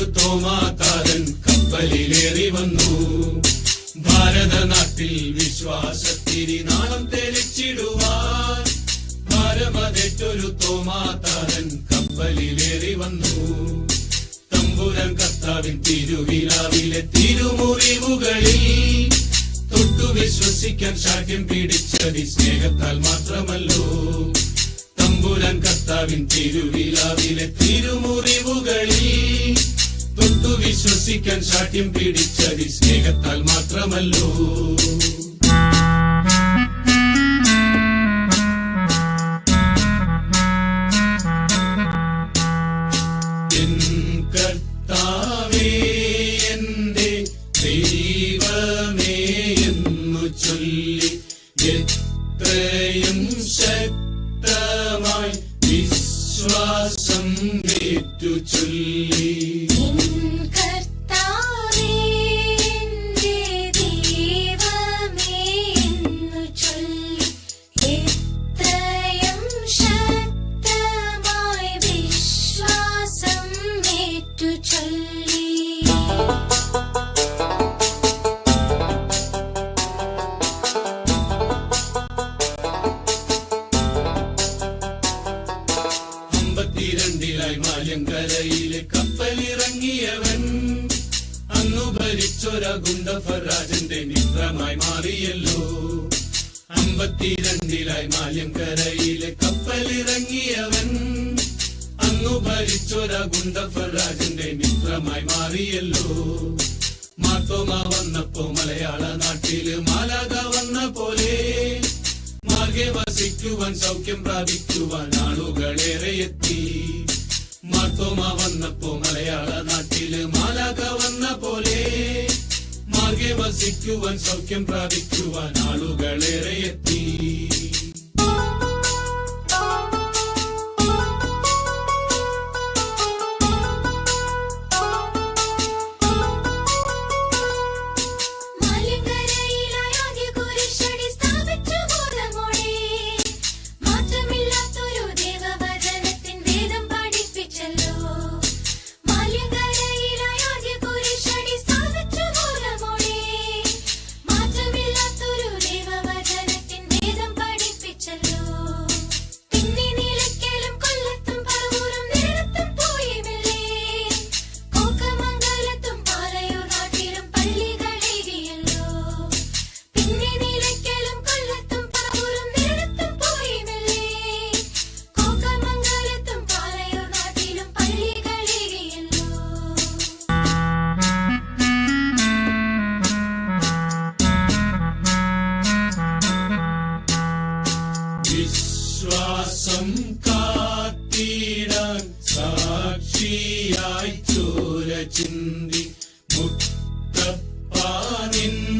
പെറ്റൊരു തോമാതാരൻ കപ്പലിലേറി വന്നു. ഭാരതനാട്ടിൽ വിശ്വാസത്തിരി നാളം തെളിച്ചിടുവാൻ ഭാരമതെറ്റൊരു തോമാതാരൻ കപ്പലിലേറി വന്നു. തമ്പുരാൻ കർത്താവിൻ തിരുവിലാവിലെ തിരുമുറിവുകളിൽ തൊട്ടു വിശ്വസിക്കാൻ ശാഠ്യം പിടിച്ചതി സ്നേഹത്താൽ മാത്രമല്ലോ. തമ്പുരാൻ കർത്താവിൻ തിരുവിലാവിലെ തിരുമുറിവുകളിൽ തൊട്ടു വിശ്വസിക്കാൻ ശാഠ്യം പിടിച്ചതി സ്നേഹത്താൽ മാത്രമല്ലോ. എൻ കർത്താവേ എന്റെ ദൈവമേ എന്നു ചൊല്ലി എത്രയും ശക്തമായി വിശ്വാസം ഏറ്റു ചൊല്ലി. ിലായി മാലങ്കരയിലെ കപ്പലിറങ്ങിയവൻ അന്നു ഭരിച്ചൊര ഗുണ്ടഫരാജന്റെ മിത്രമായി മാറിയല്ലോ. 52 മാലങ്കരയിലെ കപ്പലിറങ്ങിയവൻ അന്നു ഭരിച്ചൊര ഗുണ്ടഫരാജന്റെ മിത്രമായി മാറിയല്ലോ. മാർത്തോമ വന്നപ്പോ മലയാള നാട്ടില് മാലാക വന്ന പോലെ മാർഗെ വസിക്കുവാൻ സൗഖ്യം പ്രാപിക്കുവാൻ ആളുകളേറെ എത്തി. മാർത്തോമ വന്നപ്പോ മലയാള നാട്ടില് മാലാക വന്ന പോലെ മാർഗെ വസിക്കുവാൻ സൗഖ്യം പ്രാപിക്കുവാൻ ആളുകളേറെ എത്തി. വിശ്വാസം കാത്തിടാൻ സാക്ഷിയായി ചോര ചിന്തി മുത്തപ്പാനിൻ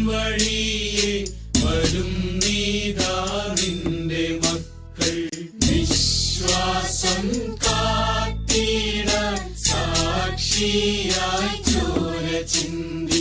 വഴിയെ വരും നീതാ നിന്റെ മക്കൾ. വിശ്വാസം കാത്തിടാൻ സാക്ഷിയായി ചോര ചിന്തി